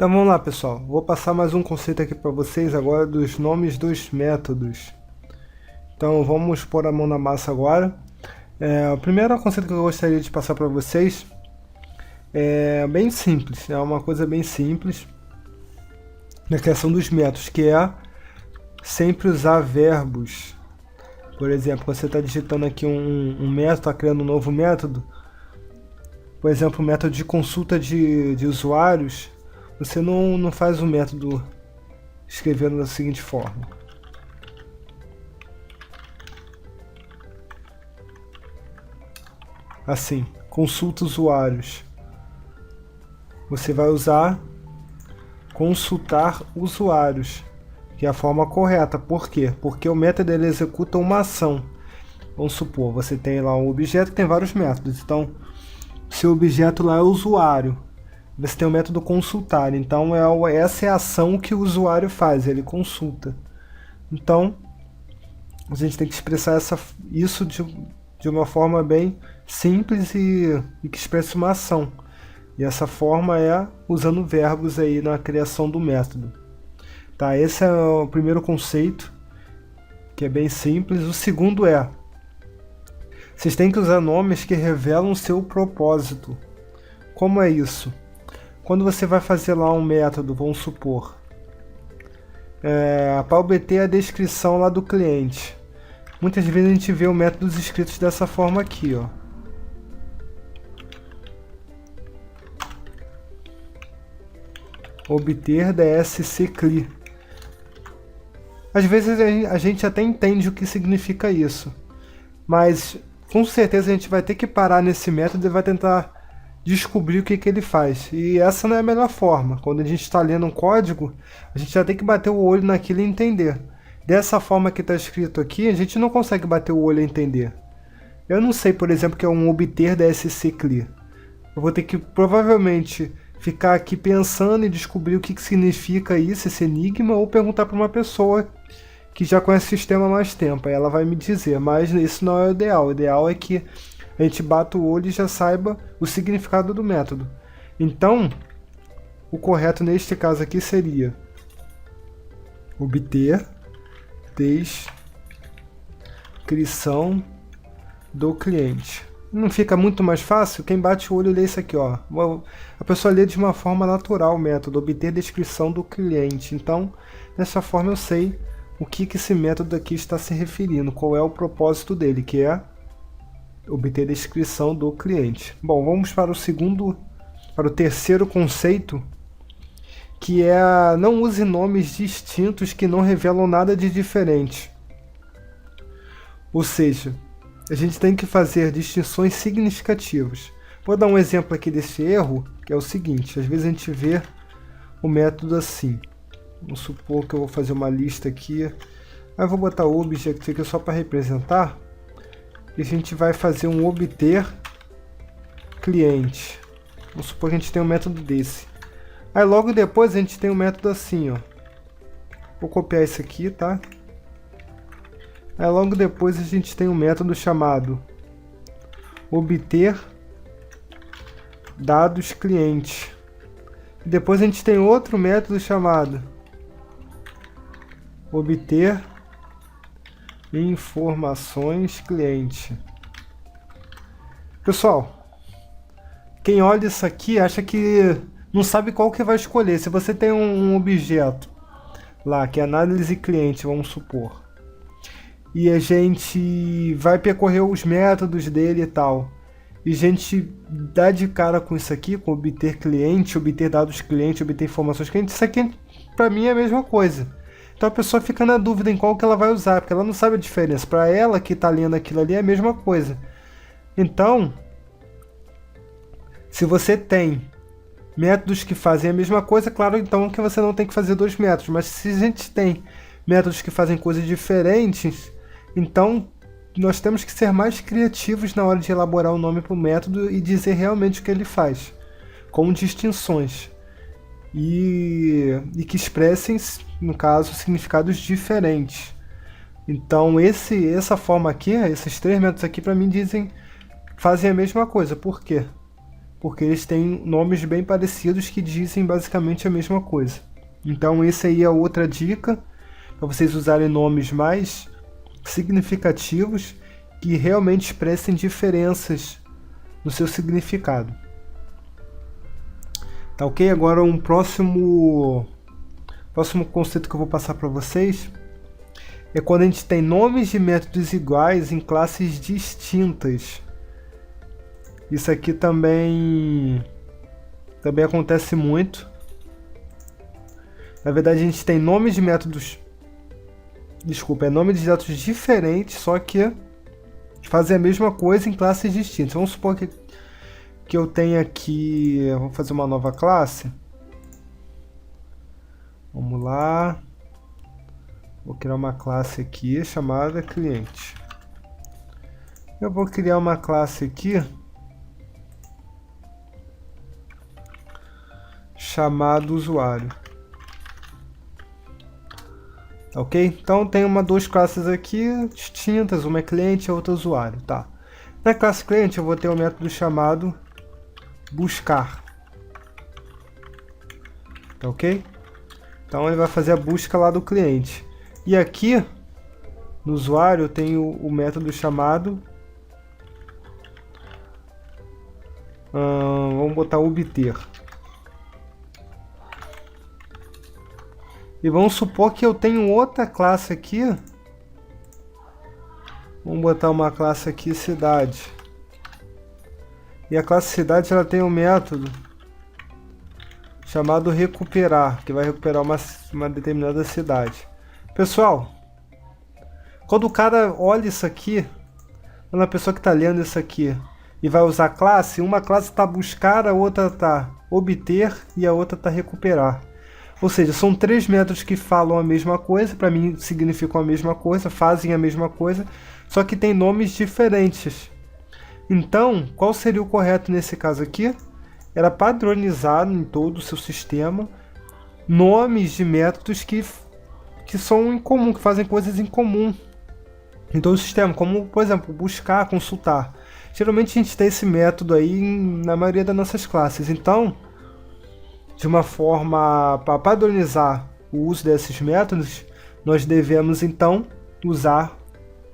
Então vamos lá, pessoal. Vou passar mais um conceito aqui para vocês agora dos nomes dos métodos. Então vamos pôr a mão na massa agora. O primeiro conceito que eu gostaria de passar para vocês é bem simples. É uma coisa bem simples na criação dos métodos, que é sempre usar verbos. Por exemplo, você está digitando aqui um método, está criando um novo método. Por exemplo, o método de consulta de usuários. Você não faz o método escrevendo da seguinte forma. Assim, consulta usuários. Você vai usar consultar usuários, que é a forma correta. Por quê? Porque o método ele executa uma ação. Vamos supor, você tem lá um objeto que tem vários métodos. Então, seu objeto lá é o usuário. Você tem o método consultar, então essa é a ação que o usuário faz, ele consulta. Então, a gente tem que expressar isso de uma forma bem simples e que expresse uma ação. E essa forma é usando verbos aí na criação do método. Tá, esse é o primeiro conceito, que é bem simples. O segundo é, vocês têm que usar nomes que revelam o seu propósito. Como é isso? Quando você vai fazer lá um método, vamos supor, para obter a descrição lá do cliente. Muitas vezes a gente vê o método escritos dessa forma aqui, ó. Obter DSC CLI. Às vezes a gente até entende o que significa isso, mas com certeza a gente vai ter que parar nesse método e vai tentar descobrir o que ele faz. E essa não é a melhor forma. Quando a gente está lendo um código, a gente já tem que bater o olho naquilo e entender. Dessa forma que está escrito aqui, a gente não consegue bater o olho e entender. Eu não sei, por exemplo, que é um obter DSC CLI. Eu vou ter que provavelmente ficar aqui pensando e descobrir o que significa isso, esse enigma, ou perguntar para uma pessoa que já conhece o sistema há mais tempo. Aí ela vai me dizer, mas isso não é o ideal. O ideal é que a gente bata o olho e já saiba o significado do método. Então, o correto neste caso aqui seria obter descrição do cliente. Não fica muito mais fácil? Quem bate o olho lê isso aqui, ó. A pessoa lê de uma forma natural o método, obter descrição do cliente. Então, dessa forma eu sei o que esse método aqui está se referindo, qual é o propósito dele, que é obter descrição do cliente. Bom, vamos para o terceiro conceito, que é não use nomes distintos que não revelam nada de diferente. Ou seja, a gente tem que fazer distinções significativas. Vou dar um exemplo aqui desse erro, que é o seguinte, às vezes a gente vê o método assim. Vamos supor que eu vou fazer uma lista aqui, aí eu vou botar o objeto aqui só para representar, e a gente vai fazer um obter cliente. Vamos supor que a gente tem um método desse. Aí logo depois a gente tem um método assim, ó. Vou copiar esse aqui, tá? Aí logo depois a gente tem um método chamado obter dados cliente. E depois a gente tem outro método chamado obter informações cliente. Pessoal, quem olha isso aqui acha que não sabe qual que vai escolher. Se você tem um objeto lá, que é análise cliente, vamos supor, e a gente vai percorrer os métodos dele e tal, e a gente dá de cara com isso aqui, com obter cliente, obter dados cliente, obter informações cliente, isso aqui para mim é a mesma coisa. Então a pessoa fica na dúvida em qual que ela vai usar, porque ela não sabe a diferença. Para ela que está lendo aquilo ali é a mesma coisa. Então, se você tem métodos que fazem a mesma coisa, claro então que você não tem que fazer dois métodos. Mas se a gente tem métodos que fazem coisas diferentes, então nós temos que ser mais criativos na hora de elaborar o nome para o método e dizer realmente o que ele faz, com distinções. E que expressem, no caso, significados diferentes. Então essa forma aqui, esses três métodos aqui para mim fazem a mesma coisa. Por quê? porque eles têm nomes bem parecidos que dizem basicamente a mesma coisa. Então essa aí é outra dica, para vocês usarem nomes mais significativos que realmente expressem diferenças no seu significado. Tá ok? Agora um próximo conceito que eu vou passar para vocês é quando a gente tem nomes de métodos iguais em classes distintas. Isso aqui também acontece muito. Na verdade, a gente tem nomes de métodos... Desculpa, é nome de dados diferentes, só que fazem a mesma coisa em classes distintas. Vamos supor que eu tenha aqui... Vamos fazer uma nova classe. Vamos lá. Vou criar uma classe aqui chamada cliente. Eu vou criar uma classe aqui chamada usuário. Ok? Então tem duas classes aqui distintas, uma é cliente e a outra é usuário. Tá. Na classe cliente eu vou ter um método chamado buscar. Tá ok? Então ele vai fazer a busca lá do cliente. E aqui no usuário eu tenho o método chamado vamos botar obter. E vamos supor que eu tenho outra classe aqui. Vamos botar uma classe aqui, cidade. E a classe cidade ela tem um método chamado recuperar, que vai recuperar uma determinada cidade. Pessoal, quando o cara olha isso aqui, quando a pessoa que está lendo isso aqui e vai usar classe, uma classe está buscar, a outra está obter e a outra está recuperar. Ou seja, são três métodos que falam a mesma coisa, para mim significam a mesma coisa, fazem a mesma coisa, só que tem nomes diferentes. Então, qual seria o correto nesse caso aqui? Era padronizar em todo o seu sistema nomes de métodos que são em comum, que fazem coisas em comum em todo o sistema, como, por exemplo, buscar, consultar. Geralmente a gente tem esse método aí na maioria das nossas classes. Então, de uma forma para padronizar o uso desses métodos, nós devemos então usar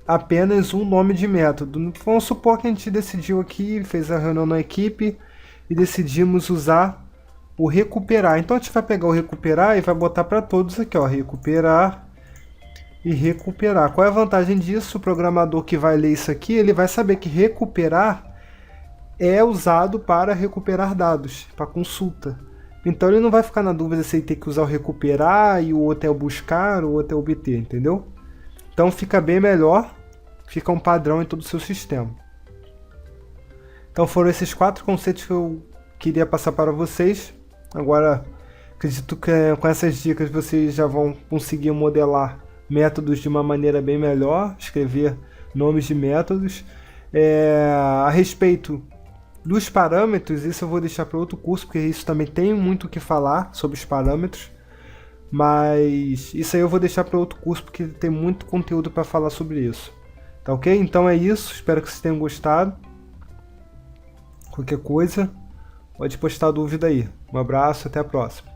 apenas um nome de método. Vamos supor que a gente decidiu aqui, fez a reunião na equipe e decidimos usar o recuperar. Então a gente vai pegar o recuperar e vai botar para todos aqui, ó, recuperar e recuperar. Qual é a vantagem disso? O programador que vai ler isso aqui, ele vai saber que recuperar é usado para recuperar dados, para consulta. Então ele não vai ficar na dúvida se ele tem que usar o recuperar e o outro é o buscar, o outro é o obter, entendeu? Então fica bem melhor, fica um padrão em todo o seu sistema. Então foram esses 4 conceitos que eu queria passar para vocês. Agora, acredito que com essas dicas vocês já vão conseguir modelar métodos de uma maneira bem melhor, escrever nomes de métodos. A respeito dos parâmetros, isso eu vou deixar para outro curso, porque isso também tem muito o que falar sobre os parâmetros. Mas isso aí eu vou deixar para outro curso, porque tem muito conteúdo para falar sobre isso. Tá ok? Então é isso, espero que vocês tenham gostado. Qualquer coisa, pode postar dúvida aí. Um abraço, até a próxima.